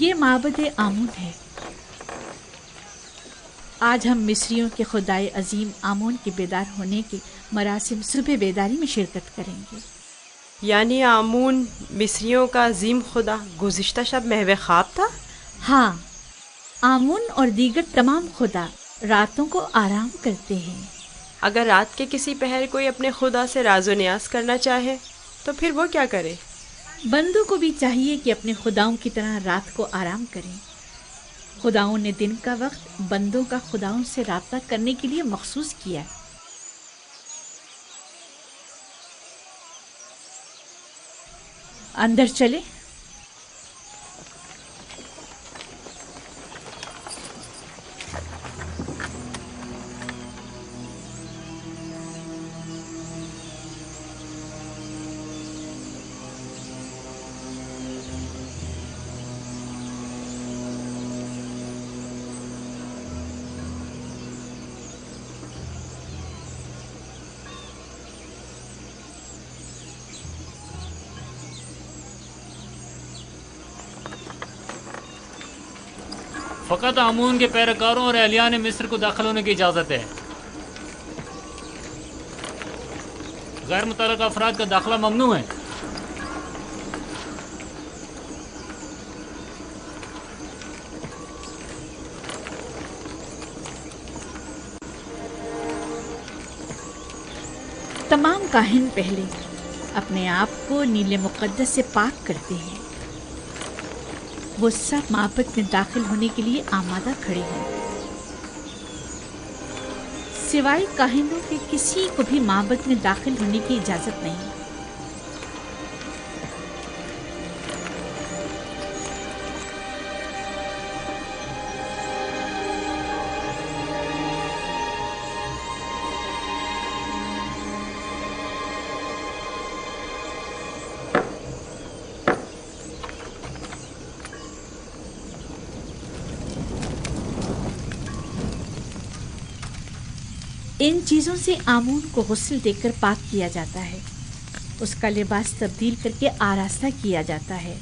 یہ معبد آمون ہے۔ آج ہم مصریوں کے خدائے عظیم آمون کے بیدار ہونے کے مراسم صبح بیداری میں شرکت کریں گے۔ یعنی آمون مصریوں کا عظیم خدا گزشتہ شب محو خواب تھا؟ ہاں، آمون اور دیگر تمام خدا راتوں کو آرام کرتے ہیں۔ اگر رات کے کسی پہر کوئی اپنے خدا سے راز و نیاز کرنا چاہے تو پھر وہ کیا کرے؟ بندوں کو بھی چاہیے کہ اپنے خداؤں کی طرح رات کو آرام کریں۔ خداؤں نے دن کا وقت بندوں کا خداؤں سے رابطہ کرنے کے لیے مخصوص کیا۔ اندر چلیں۔ فقط آمون کے پیروکاروں اور اہلیان مصر کو داخل ہونے کی اجازت ہے۔ غیر متعلقہ افراد کا داخلہ ممنوع ہے۔ تمام کاہن پہلے اپنے آپ کو نیل مقدس سے پاک کرتے ہیں۔ وہ سب معبد میں داخل ہونے کے لیے آمادہ کھڑے ہیں۔ سوائے کاہنوں کے کسی کو بھی معبد میں داخل ہونے کی اجازت نہیں۔ ان چیزوں سے آمون کو غسل دے کر پاک کیا جاتا ہے، اس کا لباس تبدیل کر کے آراستہ کیا جاتا ہے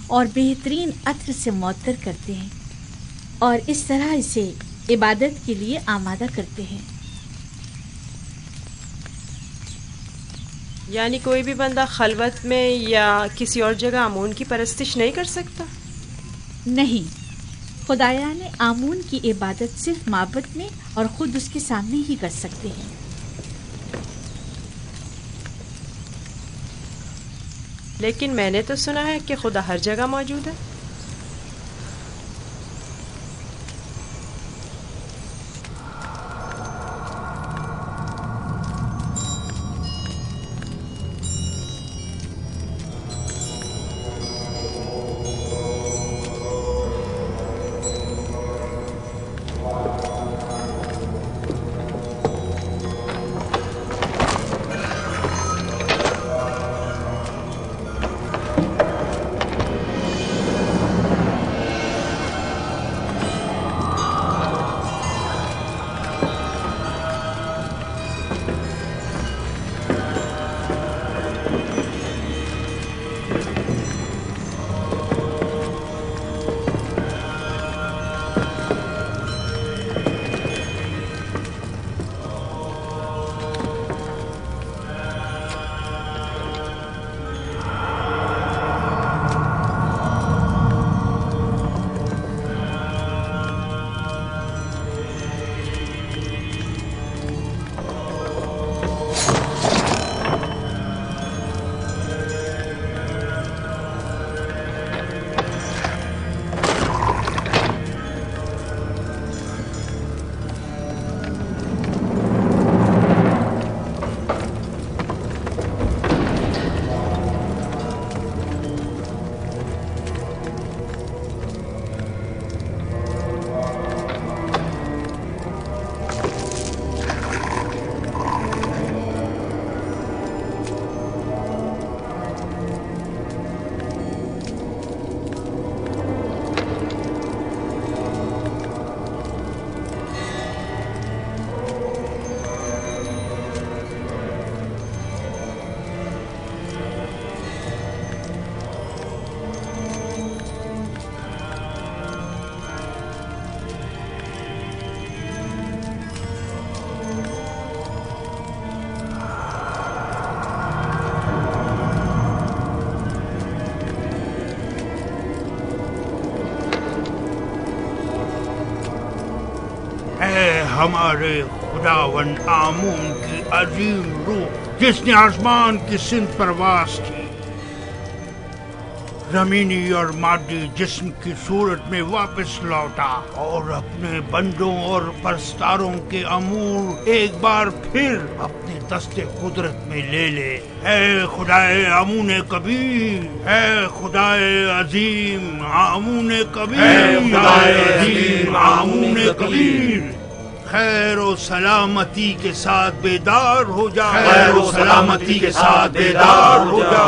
اور بہترین عطر سے معطر کرتے ہیں، اور اس طرح اسے عبادت کے لیے آمادہ کرتے ہیں۔ یعنی کوئی بھی بندہ خلوت میں یا کسی اور جگہ آمون کی پرستش نہیں کر سکتا؟ نہیں، خدایان آمون کی عبادت صرف معبد میں اور خود اس کے سامنے ہی کر سکتے ہیں۔ لیکن میں نے تو سنا ہے کہ خدا ہر جگہ موجود ہے۔ ہمارے خداون آمون کی عظیم روح جس نے آسمان کی سمت پرواز کی، زمینی اور مادی جسم کی صورت میں واپس لوٹا اور اپنے بندوں اور پرستاروں کے امور ایک بار پھر اپنے دست قدرت میں لے لے۔ اے خدائے آمون کبیر، اے خدائے عظیم آمون کبیر، اے خدائے عظیم آمون کبیر، خیر و سلامتی کے ساتھ بیدار ہو جا، خیر و سلامتی کے ساتھ بیدار ہو جا۔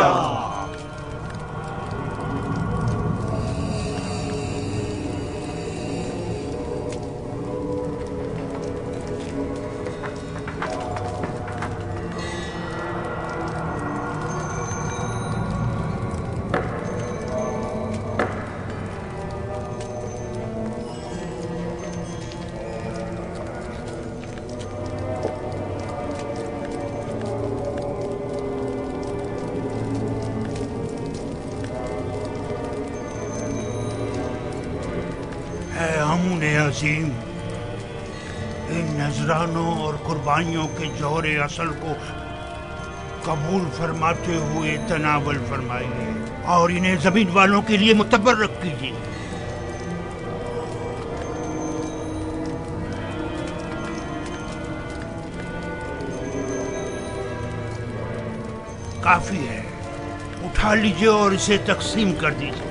اے آمون عظیم، ان نذرانوں اور قربانیوں کے جوہر اصل کو قبول فرماتے ہوئے تناول فرمائیے اور انہیں زمین والوں کے لیے متبرک کیجیے۔ کافی ہے، اٹھا لیجیے اور اسے تقسیم کر دیجیے۔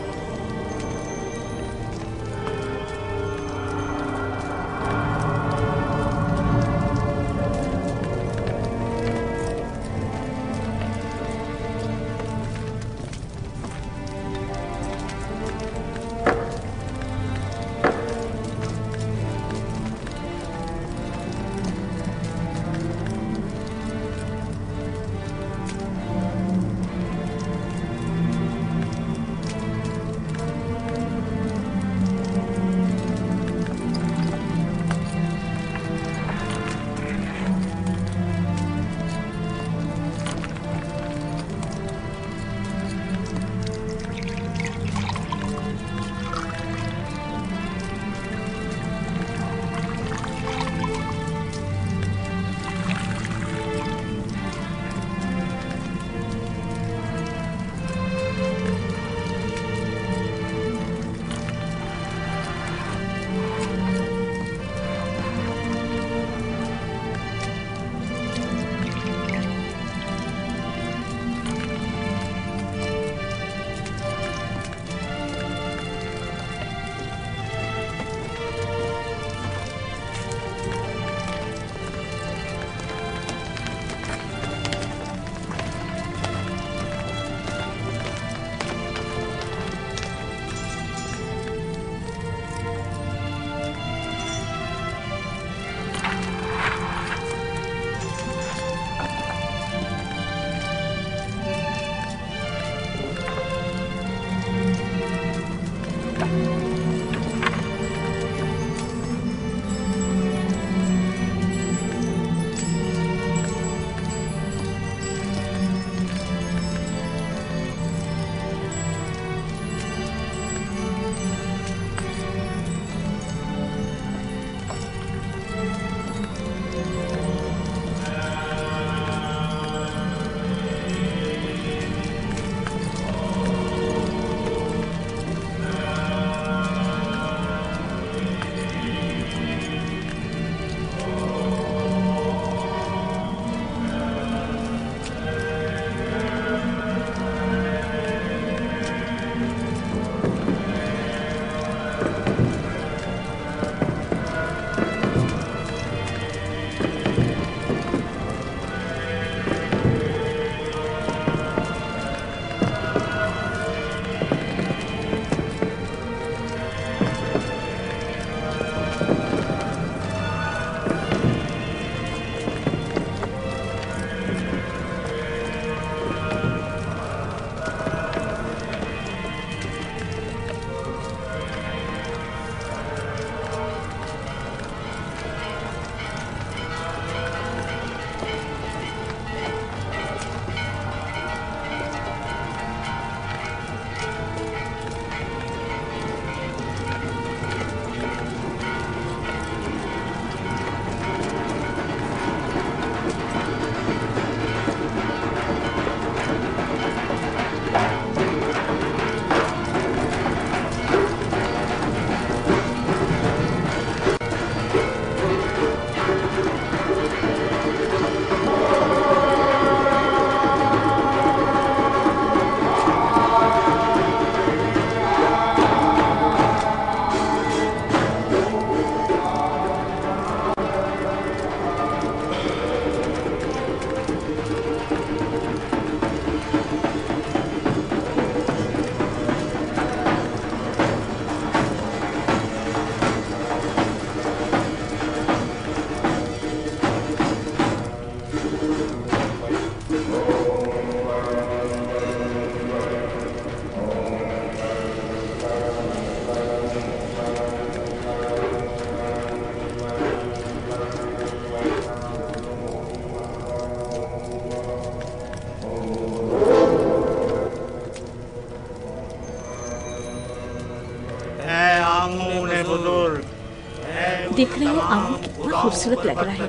देख रहे हैं आमूल कितना खूबसूरत लग रहा है,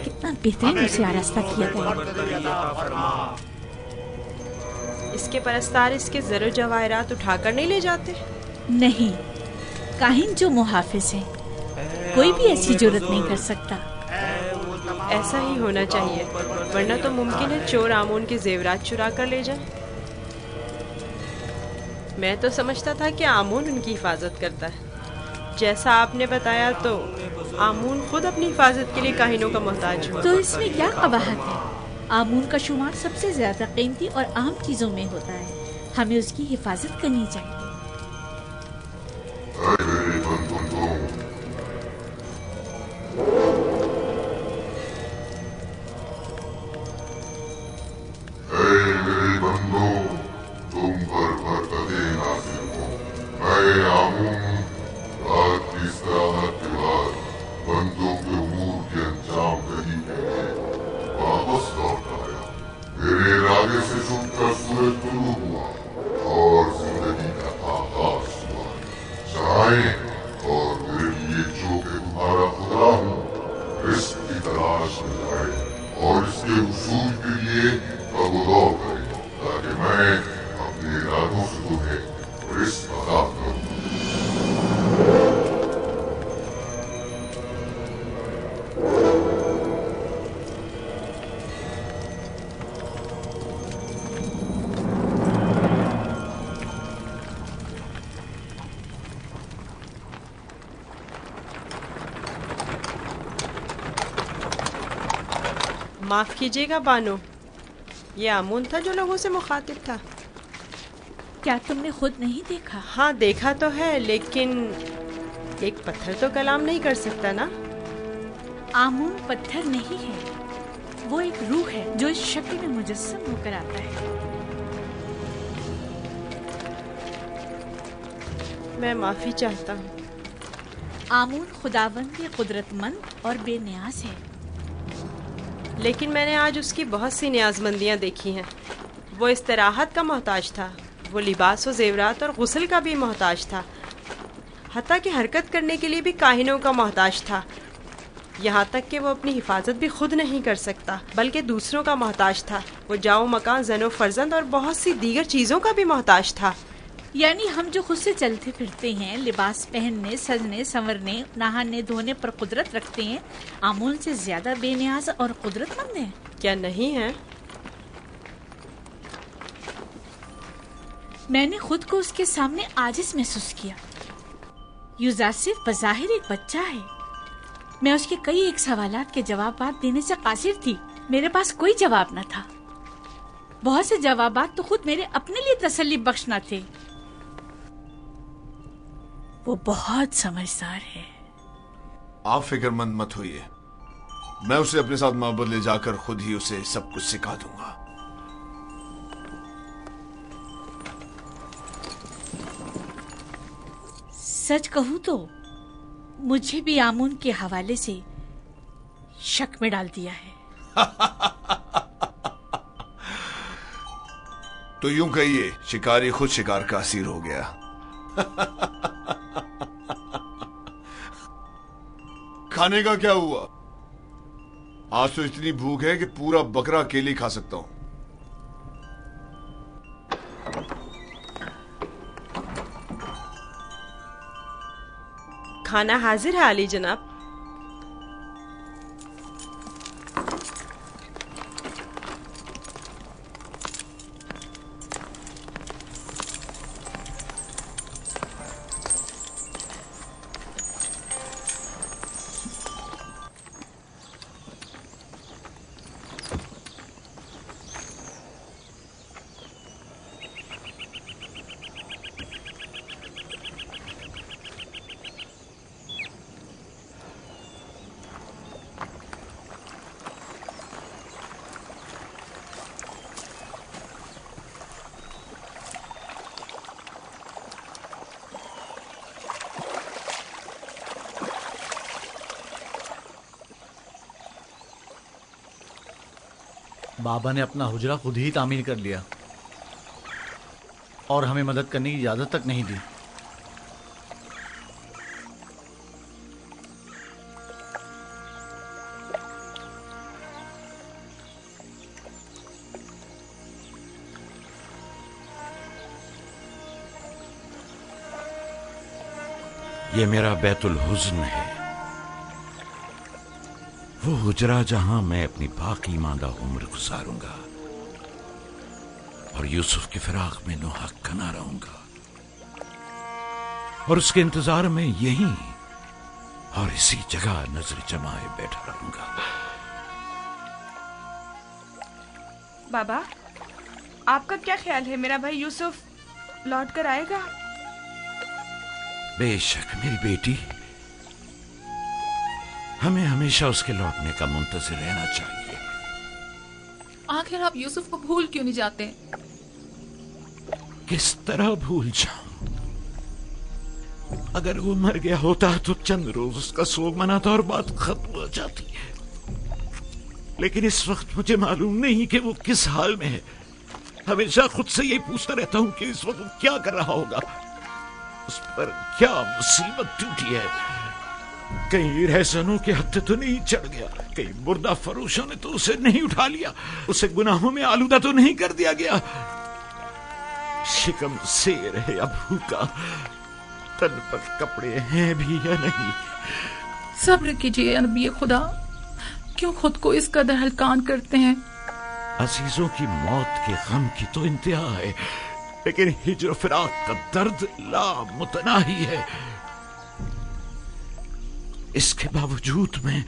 कितना बेहतरीन उसे आरास्ता किया गया। इसके परस्तार इसके ज़रो जवाहरात उठाकर नहीं ले जाते? नहीं, काहिन जो मुहाफिज हैं, कोई भी ऐसी जुर्रत नहीं कर सकता। ऐसा ही होना चाहिए, वरना तो मुमकिन है चोर आमून के जेवरात चुरा कर ले जाए। मैं तो समझता था कि आमून उनकी हिफाजत करता है। जैसा आपने बताया तो आमून खुद अपनी हिफाजत के लिए काहिनों का मोहताज हुआ। तो इसमें क्या कबाहत है? आमून का शुमार सबसे ज्यादा कीमती और अहम चीजों में होता है, हमें उसकी हिफाजत करनी चाहिए। माफ़ कीजिएगा बानो, ये आमून था जो लोगों से मुखातिब था। क्या तुमने खुद नहीं देखा? हाँ देखा तो है, लेकिन एक पत्थर तो कलाम नहीं कर सकता ना। आमून पत्थर नहीं है, वो एक रूह है जो इस शक्ल में मुजस्सम होकर आता है। मैं माफ़ी चाहता हूँ। आमून खुदावंद कुदरतमंद और बेनियाज है, लेकिन मैंने आज उसकी बहुत सी न्याज़मंदियाँ देखी हैं। वो इस्तराहत का मोहताज था, वो लिबास व ज़ेवरात और गुस्ल का भी मोहताज था, हत्ता कि हरकत करने के लिए भी काहिनों का मोहताज था। यहाँ तक कि वो अपनी हिफाजत भी खुद नहीं कर सकता, बल्कि दूसरों का मोहताज था। वो जाओ मकान, ज़नो फर्जंद और बहुत सी दीगर चीज़ों का भी मोहताज था। यानी हम जो खुद से चलते फिरते हैं, लिबास पहनने, सजने, संवरने, नहाने धोने पर कुदरत रखते हैं, आमून से ज्यादा बेनियाज और कुदरतमंद हैं? क्या नहीं है? मैंने खुद को उसके सामने आजिज महसूस किया। युजासिर बज़ाहिर एक बच्चा है। मैं उसके कई एक सवालात के जवाबात देने से कासिर थी। मेरे पास कोई जवाब न था। बहुत से जवाबात तो खुद मेरे अपने लिए तसल्ली बख्श न थे। वो बहुत समझदार है। आप फिक्रमंद मत होइए, मैं उसे अपने साथ मोहब्बत ले जाकर खुद ही उसे सब कुछ सिखा दूंगा। सच कहूं तो मुझे भी आमून के हवाले से शक में डाल दिया है। तो यूं कहिए, शिकारी खुद शिकार का असीर हो गया। खाने का क्या हुआ? आज तो इतनी भूख है कि पूरा बकरा अकेले खा सकता हूं। खाना हाजिर है आली जनाब। बाबा ने अपना हुजरा खुद ही तामीर कर लिया और हमें मदद करने की इजाज़त तक नहीं दी। یہ میرا بیت الحزن ہے، وہ حجرہ جہاں میں اپنی باقی ماندہ عمر گزاروں گا اور یوسف کی فراق میں نوحق کنا رہوں گا، اور اس کے انتظار میں یہیں اور اسی جگہ نظر جمائے بیٹھا رہوں گا۔ بابا، آپ کا کیا خیال ہے، میرا بھائی یوسف لوٹ کر آئے گا؟ بے شک میری بیٹی، ہمیں ہمیشہ اس کے لوٹنے کا منتظر رہنا چاہیے۔ آخر آپ یوسف کو بھول کیوں نہیں جاتے؟ کس طرح بھول جاؤں؟ اگر وہ مر گیا ہوتا تو چند روز اس کا سوگ مناتا اور بات ختم ہو جاتی، لیکن اس وقت مجھے معلوم نہیں کہ وہ کس حال میں ہے۔ ہمیشہ خود سے یہی پوچھتا رہتا ہوں کہ اس وقت وہ کیا کر رہا ہوگا، اس پر کیا مصیبت ٹوٹی ہے، کہیں رہزنوں کے ہتھے تو نہیں چڑھ گیا، کہیں مردہ فروشوں نے تو اسے نہیں اٹھا لیا، اسے گناہوں میں آلودہ تو نہیں کر دیا گیا، شکم سیر ہے یا بھوکا، تن پر کپڑے ہیں بھی یا نہیں۔ صبر کیجیے نبی خدا، کیوں خود کو اس قدر ہلکان کرتے ہیں؟ عزیزوں کی موت کے غم کی تو انتہا ہے، لیکن ہجر و فراق کا درد لا متناہی ہے۔ اس کے باوجود میں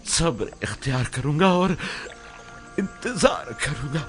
صبر اختیار کروں گا اور انتظار کروں گا۔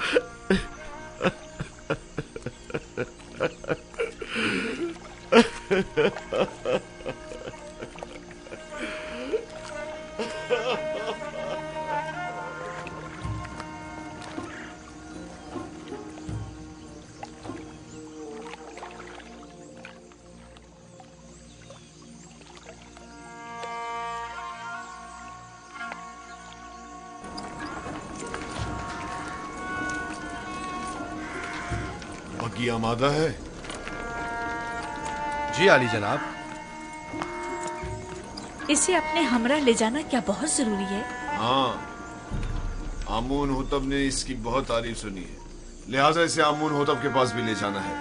بگی آمادہ ہے؟ جی عالی جناب۔ اسے اپنے ہمراہ لے جانا کیا بہت ضروری ہے؟ ہاں، آمون ہوتب نے اس کی بہت تعریف سنی ہے، لہٰذا اسے آمون ہوتب کے پاس بھی لے جانا ہے،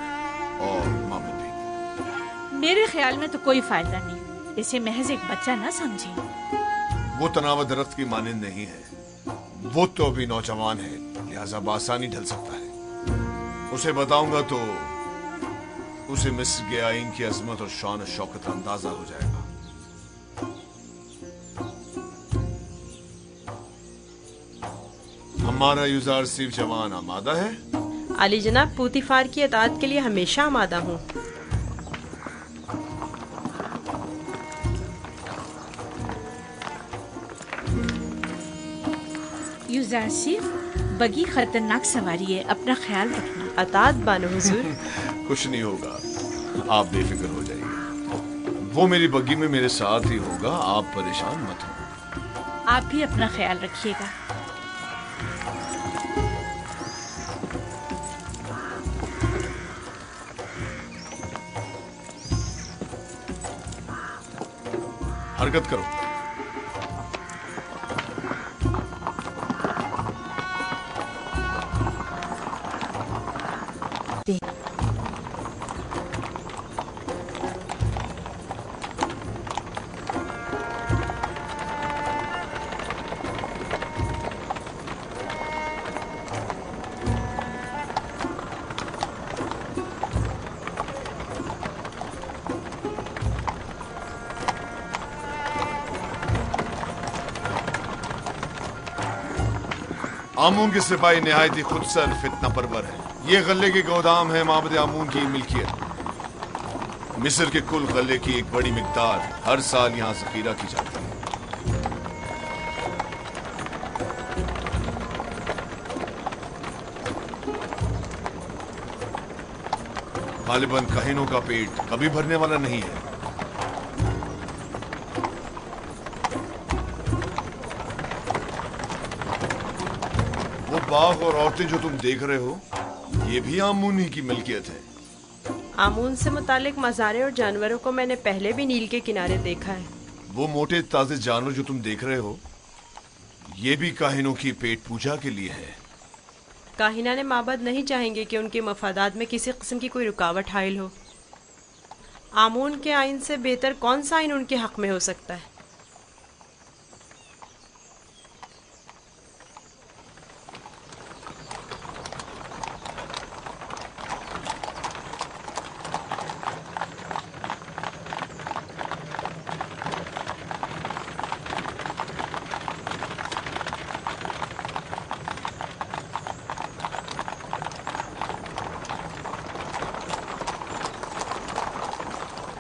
اور مامد بھی۔ میرے خیال میں تو کوئی فائدہ نہیں، اسے محض ایک بچہ نہ سمجھیں۔ وہ تناور درخت کی مانند نہیں ہے، وہ تو ابھی نوجوان ہے، لہٰذا بآسانی ڈھل سکتا ہے۔ اسے بتاؤں گا تو اسے مصر کے آئین کی عظمت اور شان و شوکت کا اندازہ ہو جائے گا۔ ہمارا یوزار صرف جوان آمادہ ہے؟ علی جناب، پوتیفار کی اطاعت کے لیے ہمیشہ آمادہ ہوں۔ یوزار صرف بگی خطرناک سواری ہے، اپنا خیال رکھنا۔ اطاعت بانو حضور۔ کچھ نہیں ہوگا، آپ بے فکر ہو جائیے، وہ میری بگی میں میرے ساتھ ہی ہوگا، آپ پریشان مت ہو۔ آپ بھی اپنا خیال رکھیے گا۔ حرکت کرو۔ آمون کے سپاہی نہایت ہی خود سر فتنہ پرور ہے۔ یہ غلے کے گودام ہے معبد آمون کی ملکیت۔ مصر کے کل غلے کی ایک بڑی مقدار ہر سال یہاں ذخیرہ کی جاتی ہے۔ غالباً کہنوں کا پیٹ کبھی بھرنے والا نہیں ہے۔ وہ باغ اور عورتیں جو تم دیکھ رہے ہو، یہ بھی آمون ہی کی ملکیت ہے۔ آمون سے متعلق مزارع اور جانوروں کو میں نے پہلے بھی نیل کے کنارے دیکھا ہے۔ وہ موٹے تازے جانور جو تم دیکھ رہے ہو، یہ بھی کاہنوں کی پیٹ پوجا کے لیے ہے۔ کاہنان معبد نہیں چاہیں گے کہ ان کے مفادات میں کسی قسم کی کوئی رکاوٹ حائل ہو۔ आमून के आइन से बेहतर कौन सा आइन उनके हक में हो सकता है।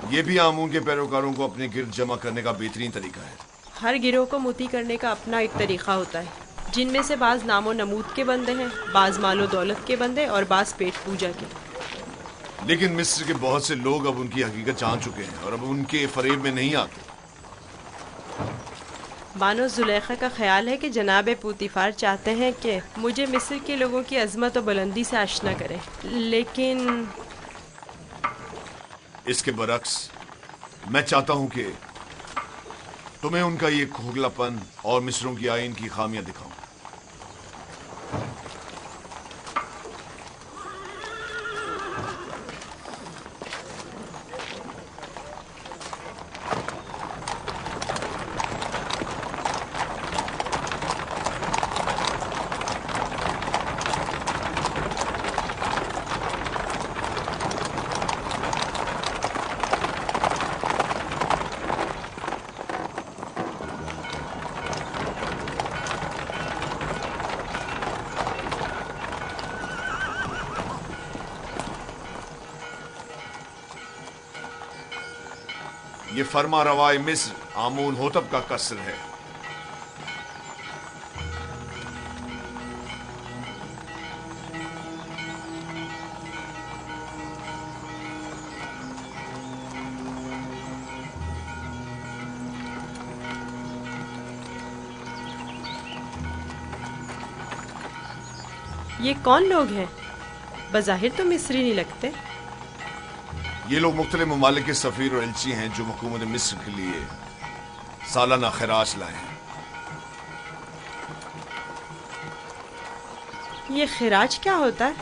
ये भी आमून के पैरोकारों को अपने गिर्द जमा करने का बेहतरीन तरीका है। हर गिरोह को मोती करने का अपना एक तरीका होता है, जिनमें से बाज नामो नमूद के बंदे हैं, बाज मालो दौलत के बंदे और बाज पेट पूजा के। लेकिन मिस्र के बहुत से लोग अब उनकी हकीकत जान चुके हैं और अब उनके फरेब में नहीं आते। बानो जुलेखा का ख्याल है कि जनाब पूतीफार चाहते हैं कि मुझे मिस्र के लोगों की अजमत और बुलंदी से आशना करें, लेकिन इसके बरक्स मैं चाहता हूं कि तुम्हें उनका ये खोखलापन और मिस्रों की आइन की खामियां दिखाऊं। ये फरमा रवाए मिस्र आमून होतब का कसर है। ये कौन लोग हैं? बज़ाहिर तो मिस्री नहीं लगते। ये लोग मुख्तलिफ ममालिक के सफीर और एल्ची हैं जो हुकूमत मिस्र के लिए सालाना खिराज लाए हैं। ये खिराज क्या होता है?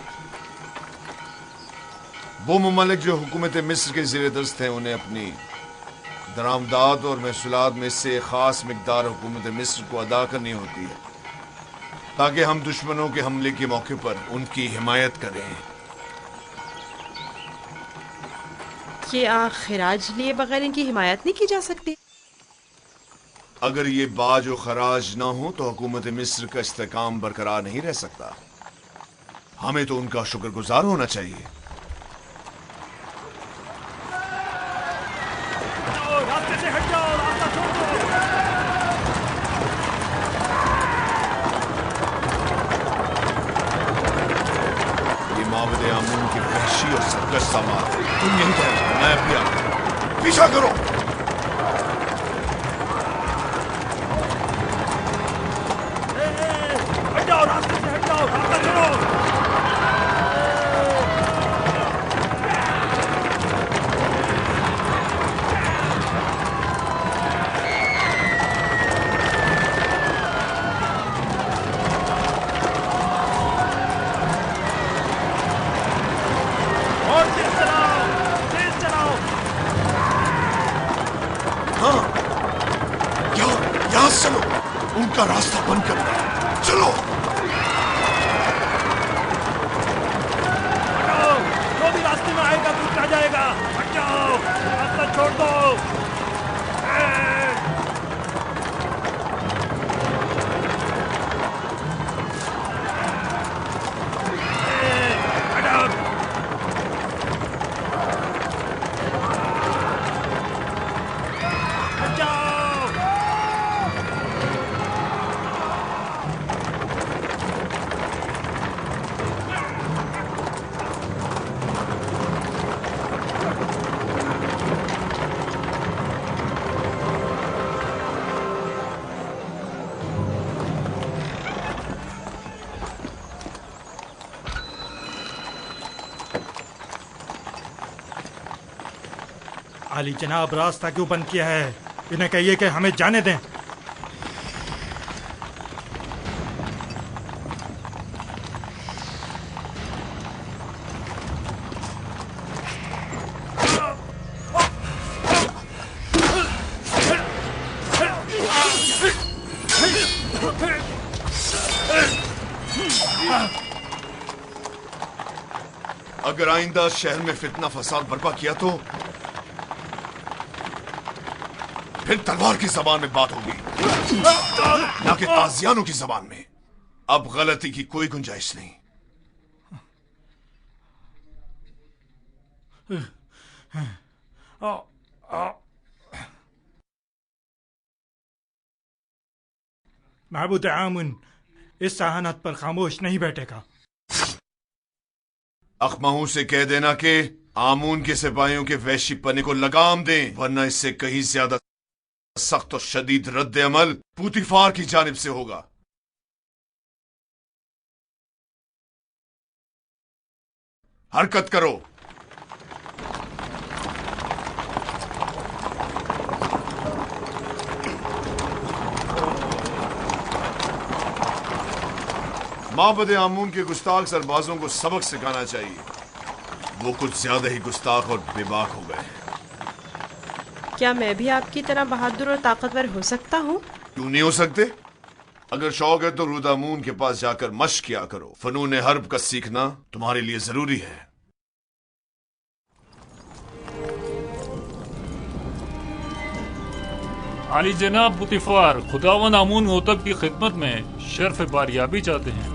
वो ममालिक जो हुकूमत मिस्र के ज़ेर दस्त हैं उन्हें अपनी दरामदात और महसूलात में से खास मिकदार हुकूमत मिस्र को अदा करनी होती है ताकि हम दुश्मनों के हमले के मौके पर उनकी हिमायत करें। क्या खिराज लिए बगैर इनकी हिमायत नहीं की जा सकती? अगर ये बाज और खराज ना हो तो हुकूमत मिस्र का इस्तेकाम बरकरार नहीं रह सकता। हमें तो उनका शुक्रगुजार होना चाहिए। रास्ते से हट जाओ, रास्ता छोड़ दो। ये माबद आमून के वहशी और सरकश सामान, तुम यहीं ठहरो, मैं अभी आता हूं। पीछा करो। हट जाओ, रास्ते से हट जाओ, रास्ता छोड़ो। और तेज चलाओ, तेज चलाओ। हाँ, यहाँ चलो, उनका रास्ता बंद कर दो। चलो। हटाओ, जो भी रास्ते में आएगा दूर आ जाएगा। हट जाओ, रास्ता छोड़ दो। हटाओ। हट जाओ। आली जनाब, रास्ता क्यों बंद किया है? इन्हें कहिए कि हमें जाने दें। اگر آئندہ شہر میں فتنہ فساد برپا کیا تو پھر تلوار کی زبان میں بات ہوگی، نہ کہ تازیانوں کی زبان میں۔ اب غلطی کی کوئی گنجائش نہیں۔ معبود آمون اس سہانت پر خاموش نہیں بیٹھے گا۔ اخمہو سے کہہ دینا کہ آمون کے سپاہیوں کے وحشی پنے کو لگام دیں، ورنہ اس سے کہیں زیادہ سخت اور شدید رد عمل پوتیفار کی جانب سے ہوگا۔ حرکت کرو۔ معبد آمون کے گستاخ سربازوں کو سبق سکھانا چاہیے، وہ کچھ زیادہ ہی گستاخ اور بے باک ہو گئے ہیں۔ کیا میں بھی آپ کی طرح بہادر اور طاقتور ہو سکتا ہوں؟ کیوں نہیں ہو سکتے؟ اگر شوق ہے تو رودامون کے پاس جا کر مشق کیا کرو، فنون حرب کا سیکھنا تمہارے لیے ضروری ہے۔ عالی جناب پوتیفار خداوند آمون ہوتب کی خدمت میں شرف باریابی چاہتے ہیں۔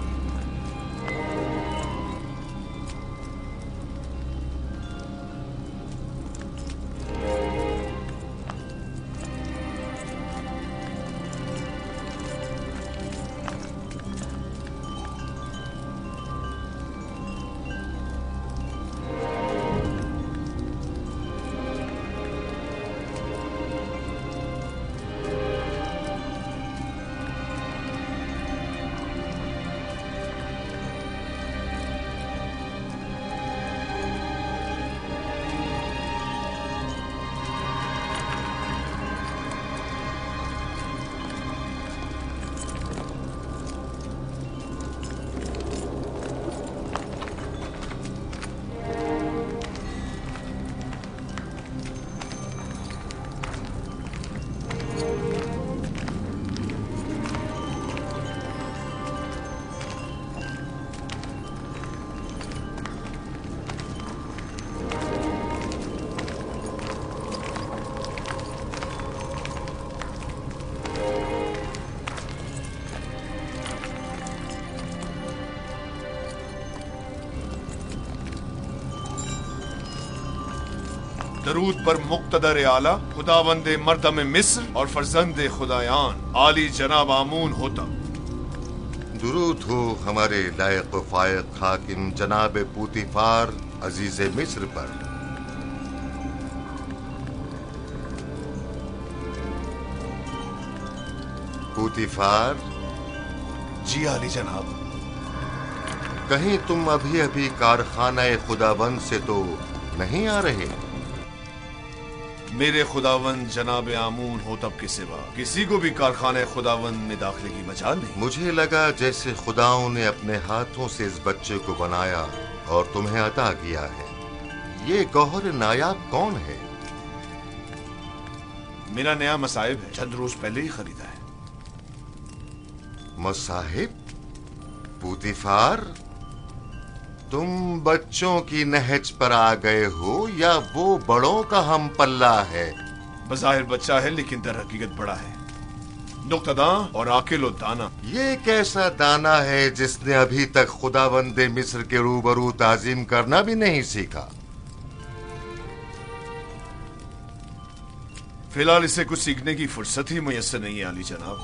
درود پر مقتدر اعلیٰ خداوند مردم مصر اور فرزند خدایان عالی جناب آمون ہوتب۔ درود ہو ہمارے لائق و فائق حاکم جناب پوتیفار عزیز مصر پر۔ پوتیفار جی عالی جناب۔ کہیں تم ابھی کارخانہ خداوند سے تو نہیں آ رہے؟ میرے خداوند جناب آمون ہوتب کے سوا کسی کو بھی کارخانہ خداوند میں داخلے کی مجال نہیں۔ مجھے لگا جیسے خداؤں نے اپنے ہاتھوں سے اس بچے کو بنایا اور تمہیں عطا کیا ہے۔ یہ گوہر نایاب کون ہے؟ میرا نیا مصاحب ہے، چند روز پہلے ہی خریدا ہے۔ مصاحب؟ پوتیفار تم بچوں کی نہج پر آ گئے ہو یا وہ بڑوں کا ہم پلہ ہے؟ بظاہر بچہ ہے لیکن در حقیقت بڑا ہے، نقطہ داں اور عاقل و دانا۔ یہ کیسا دانا ہے جس نے ابھی تک خداوند مصر کے روبرو تعظیم کرنا بھی نہیں سیکھا؟ فی الحال اسے کچھ سیکھنے کی فرصت ہی میسر نہیں ہے عالی جناب،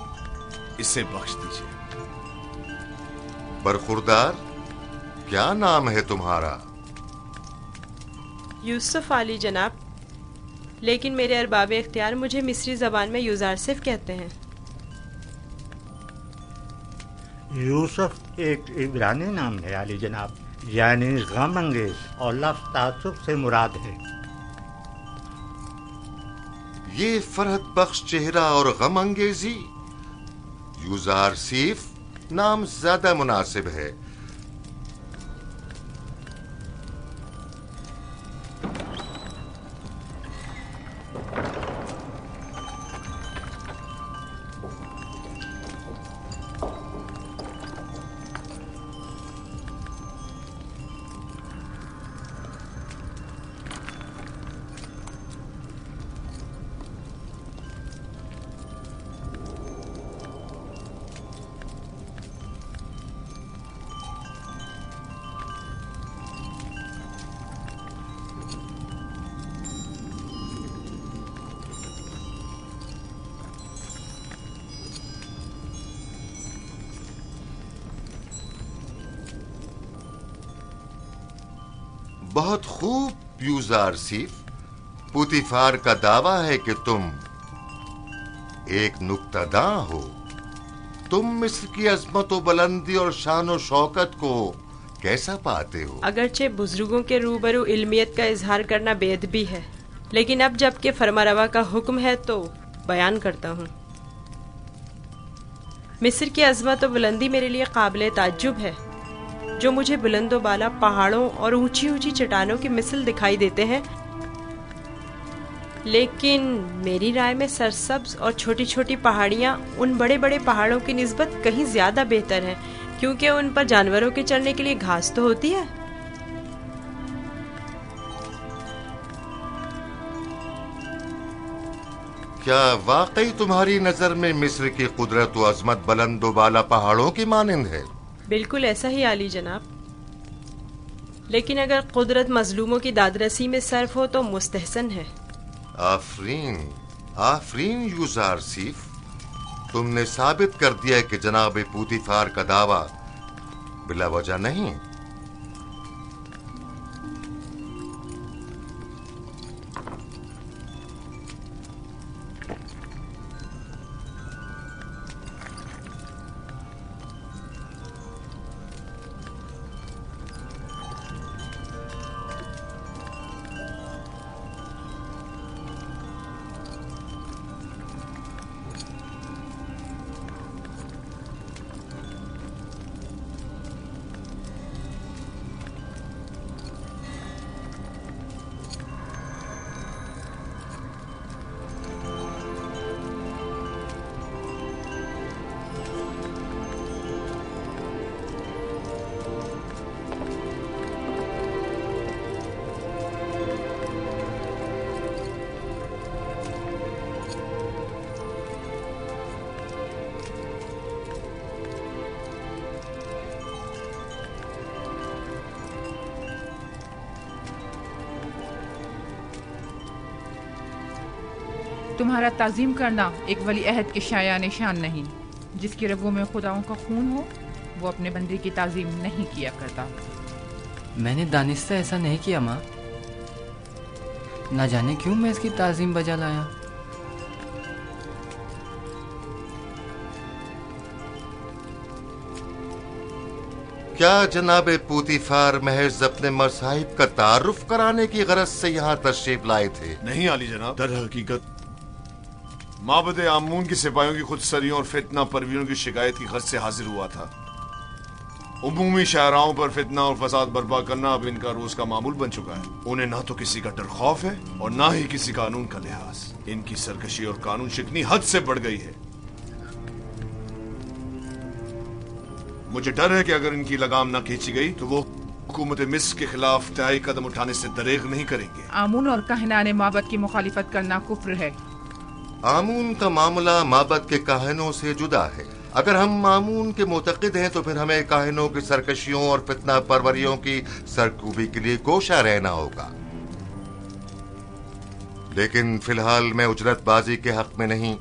اسے بخش دیجیے۔ برخوردار کیا نام ہے تمہارا؟ یوسف عالی جناب، لیکن میرے ارباب اختیار مجھے مصری زبان میں یوزارسف کہتے ہیں۔ یوسف ایک عبرانی نام ہے عالی جناب، یعنی غم انگیز، اور لفظ تعصب سے مراد ہے۔ یہ فرحت بخش چہرہ اور غم انگیزی، یوزارسیف نام زیادہ مناسب ہے۔ बहुत खूब यूजार सीफ। पुतिफार का दावा है कि तुम एक नुक्तादां हो। तुम मिस्र की अजमत व बुलंदी और शान व शौकत को कैसा पाते हो? अगरचे बुजुर्गों के रूबरू इल्मियत का इजहार करना बेअदबी है, लेकिन अब जबकि फरमारवा का हुक्म है तो बयान करता हूँ। मिस्र की अजमत व बुलंदी मेरे लिए काबिल ताज्जुब है। जो मुझे बुलंदो बाला पहाड़ों और ऊंची ऊंची चट्टानों की मिसल दिखाई देते हैं, लेकिन मेरी राय में सरसब्ज और छोटी छोटी पहाड़ियाँ उन बड़े बड़े पहाड़ों की निस्बत कहीं ज्यादा बेहतर हैं, क्योंकि उन पर जानवरों के चलने के लिए घास तो होती है। क्या वाकई तुम्हारी नजर में मिस्र की कुदरत व अजमत बुलंदो बाला पहाड़ों की मानिंद है? बिल्कुल ऐसा ही आली जनाब, लेकिन अगर कुदरत मजलूमों की दादरसी में सर्फ हो तो मुस्तहसन है। आफरीन, आफरीन यूजार सीफ, तुमने साबित कर दिया कि जनाब पुतिफार का दावा बिला वजह नहीं। तुम्हारा ताज़ीम करना एक वली अहद के शाया निशान नहीं। जिसकी रगों में खुदाओं का खून हो वो अपने बंदे की ताज़ीम नहीं किया करता। मैंने दानिस्ता ऐसा नहीं किया माँ, ना जाने क्यों मैं इसकी ताज़ीम बजा लाया। क्या जनाब पुतिफार महज अपने मसाहिब का तारुफ कराने की गरज से यहाँ तशरीफ लाए थे? नहीं आली जनाब, दर हकीकत माबद आमून की सिपाहियों की खुदसरियों और फितना परवीरों की शिकायत की गर्ज से हाजिर हुआ था। उमूमी शाहराओं पर फितना और फसाद बर्पा करना अब इनका रोज का मामूल बन चुका है। उन्हें ना तो किसी का डर खौफ है और ना ही किसी कानून का लिहाज। इनकी सरकशी और कानून शिकनी हद से बढ़ गई है। मुझे डर है कि अगर इनकी लगाम ना खींची गई तो वो हुकूमत मिस्र के खिलाफ तय कदम उठाने से दरेग नहीं करेंगे। आमून और कहनाने माबद की मुखालिफत करना कुफ्र है। आमून का मामला माबद के काहिनों से जुदा है। अगर हम आमून के मुतक़िद हैं तो फिर हमें काहिनों की सरकशियों और फितना परवरियों की सरकूबी के लिए गोशा रहना होगा। लेकिन फिलहाल मैं उजरतबाजी के हक में नहीं।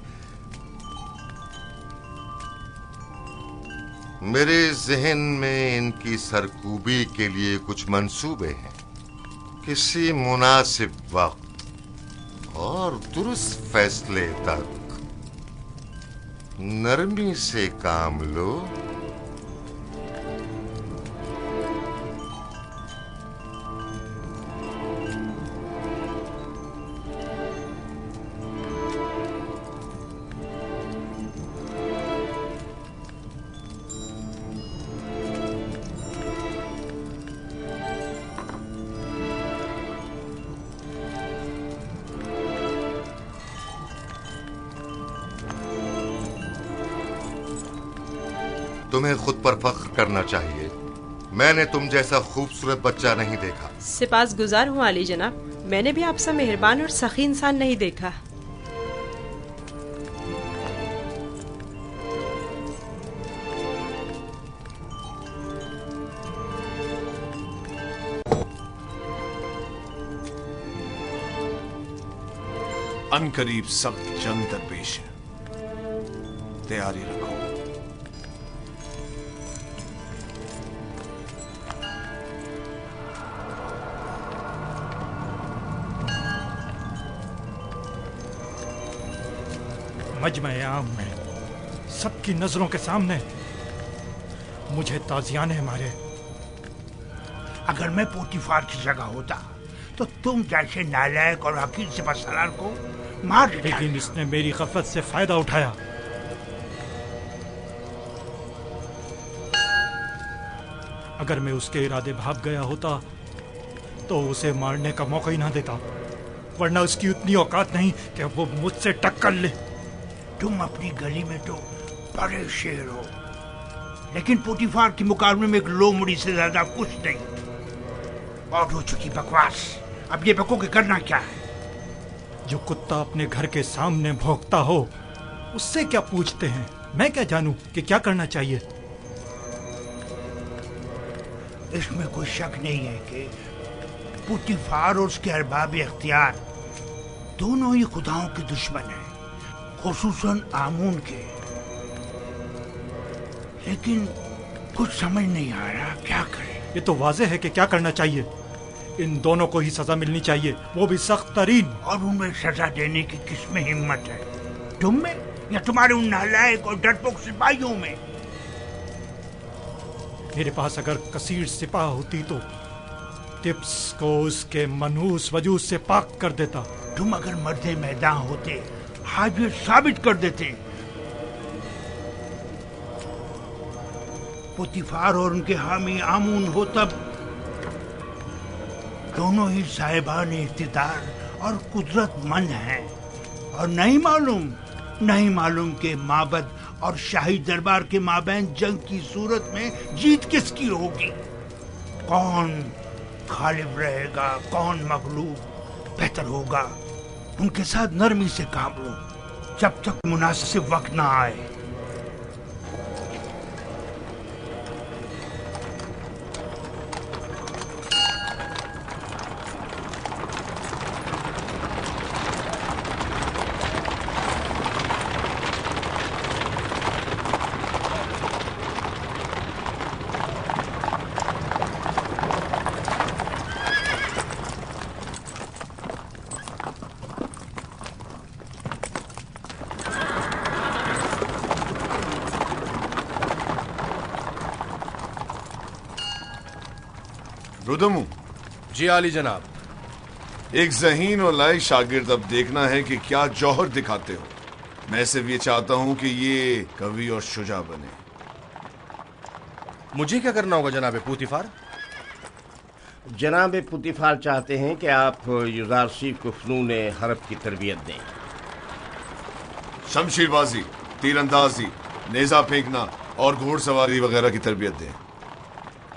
मेरे जहन में इनकी सरकूबी के लिए कुछ मंसूबे हैं। किसी मुनासिब वक्त और दुरुस्त फैसले तक नरमी से काम लो। तुम्हें खुद पर फख्र करना चाहिए। मैंने तुम जैसा खूबसूरत बच्चा नहीं देखा। सिपास गुजार हूँ आली जनाब, मैंने भी आपसा मेहरबान और सखी इंसान नहीं देखा। अनकरीब सख्त जंग दरपेश है, तैयारी रखो। मजमे आम में सबकी नजरों के सामने मुझे ताजियाने मारे। अगर मैं पोतीफार की जगह होता तो तुम जैसे नालायक और हकीर सिपहसालार को मार देता। लेकिन इसने मेरी गफलत से फायदा उठाया। अगर मैं उसके इरादे भाग गया होता तो उसे मारने का मौका ही ना देता, वरना उसकी उतनी औकात नहीं कि वो मुझसे टक्कर ले। तुम अपनी गली में तो बड़े शेर हो, लेकिन पोतीफार के मुकाबले में एक लोमड़ी से ज्यादा कुछ नहीं। और हो चुकी बकवास, अब ये बको के करना क्या है? जो कुत्ता अपने घर के सामने भौंकता हो उससे क्या पूछते हैं? मैं क्या जानूं कि क्या करना चाहिए? इसमें कोई शक नहीं है कि पोतीफार और उसके अरबाब इख्तियार दोनों ही खुदाओं के दुश्मन हैं, खुसूसन आमून के। लेकिन कुछ समझ नहीं आ रहा क्या करें। ये तो वाज़ेह है कि क्या करना चाहिए। इन दोनों को ही सजा मिलनी चाहिए, वो भी सख्त तरीन। और उन्हें सजा देने की किसमें हिम्मत है? तुम में या तुम्हारे उन नालायक और डरपोक सिपाहियों में? मेरे पास अगर कसीर सिपाह होती तो टिप्स को उसके मनहूस वजूद से पाक कर देता। तुम अगर मर्दे मैदान होते आज ये साबित कर देते। पोतीफार और उनके हामी आमून हो तब दोनों ही साहिबान इख्तिदार और कुदरतमंद हैं, और नहीं मालूम के माबद और शाही दरबार के माबैन जंग की सूरत में जीत किसकी होगी, कौन गालिब रहेगा, कौन मगलूब। बेहतर होगा उनके साथ नरमी से काम लो जब तक मुनासिब वक्त ना आए। रुदमू जी आली जनाब। एक ज़हीन और लायक शागिर्द अब देखना है कि क्या जौहर दिखाते हो। मैं सिर्फ ये चाहता हूं कि ये कवि और शुजा बने। मुझे क्या करना होगा जनाब पोतीफार? जनाब पोतीफार चाहते हैं कि आप युजारसीफ को फ़नून हरब की तरबियत दें। शमशीरबाजी, तीरंदाजी, नेजा फेंकना और घोड़सवारी वगैरह की तरबियत दें।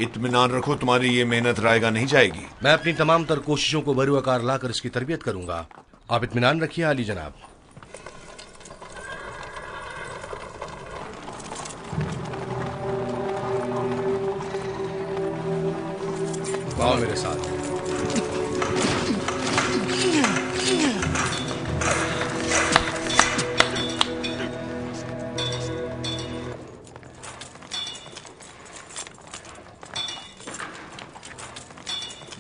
इत्मीनान रखो, तुम्हारी ये मेहनत रायगा नहीं जाएगी। मैं अपनी तमाम तर कोशिशों को बरूआकार लाकर इसकी तरबियत करूंगा। आप इत्मीनान रखिए आली जनाब। आओ मेरे साथ।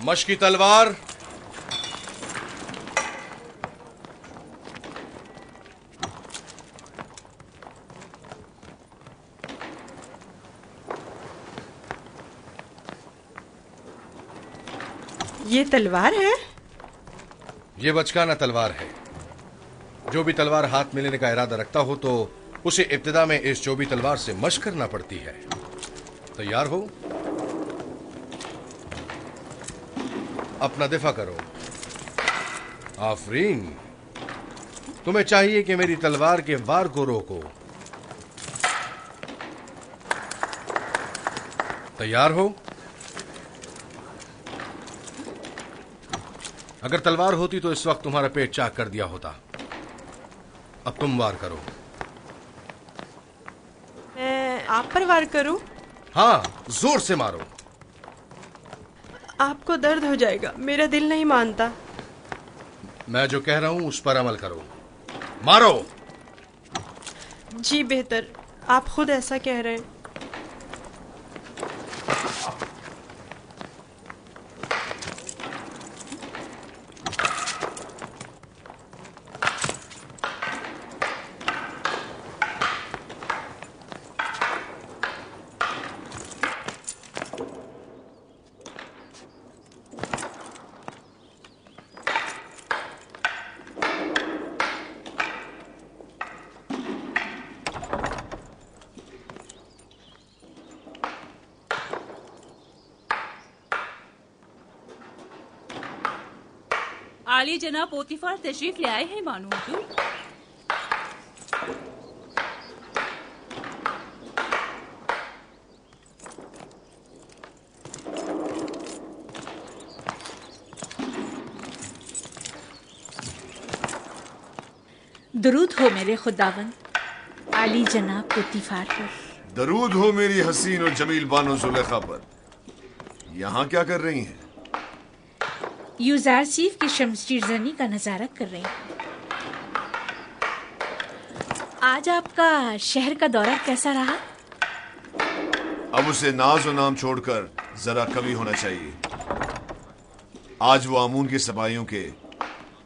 मशकी तलवार, ये तलवार है? ये बचकाना तलवार है। जो भी तलवार हाथ में लेने का इरादा रखता हो तो उसे इब्तिदा में इस चौबी तलवार से मशक करना पड़ती है। तैयार हो? अपना दिफा करो। आफरीन, तुम्हें चाहिए कि मेरी तलवार के वार को रोको। तैयार हो? अगर तलवार होती तो इस वक्त तुम्हारा पेट चाक कर दिया होता। अब तुम वार करो। मैं आप पर वार करूं? हाँ, जोर से मारो। आपको दर्द हो जाएगा, मेरा दिल नहीं मानता। मैं जो कह रहा हूं उस पर अमल करो। मारो। जी बेहतर, आप खुद ऐसा कह रहे हैं। आली जनाब पोतीफार तशरीफ ले आए हैं मानो हुजूर। दरूद हो मेरे खुदावन आली जनाब पोतीफार पर। दरूद हो मेरी हसीन और जमील बानो जुलेखा पर। यहाँ क्या कर रही हैं? यूजारसीफ की शमशीर जनी का नजारा कर रही हूँ। आज आपका शहर का दौरा कैसा रहा? अब उसे नाज और नाम छोड़कर जरा कवि होना चाहिए। आज वो आमून के सिपाहियों के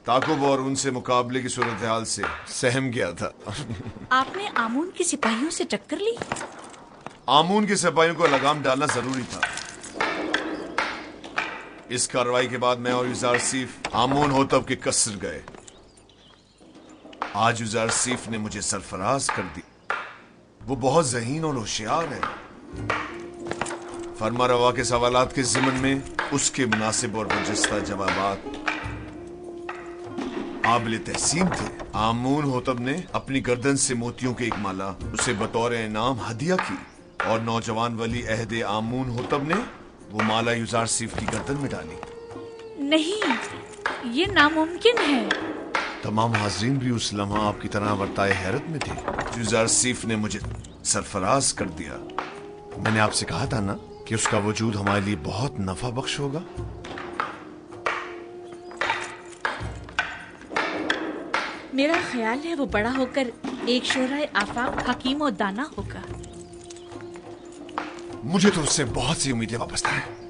ताकुब और उनसे मुकाबले की सूरत हाल से सहम गया था। आपने आमून के सिपाहियों से टक्कर ली? आमून के सिपाहियों को लगाम डालना जरूरी था। इस कार्रवाई के बाद मैं और यूजारसीफ आमून होतब के कसर गए। आज यूजारसीफ ने मुझे सरफराज कर दी। वो बहुत ज़हीन और होशियार है। फरमा रवा के सवालात के ज़िमन में उसके मुनासिब और बरजस्ता जवाबात काबिल तहसीन थे। आमून होतब ने अपनी गर्दन से मोतियों की एक माला उसे बतौर इनाम हदिया की और नौजवान वली अहद आमून होतब ने वो माला यूजारसीफ की गर्दन में डाली। नहीं, ये नामुमकिन है। तमाम हाज़रीन भी उस लम्हा आपकी तरह वर्ताए हैरत में थे। यूजारसीफ ने मुझे सरफराज कर दिया। मैंने आपसे कहा था ना कि उसका वजूद हमारे लिए बहुत नफा बख्श होगा। मेरा ख्याल है वो बड़ा होकर एक शोराए आफाक हकीम और दाना होगा। मुझे तो उससे बहुत सी उम्मीदें वाबस्ता हैं।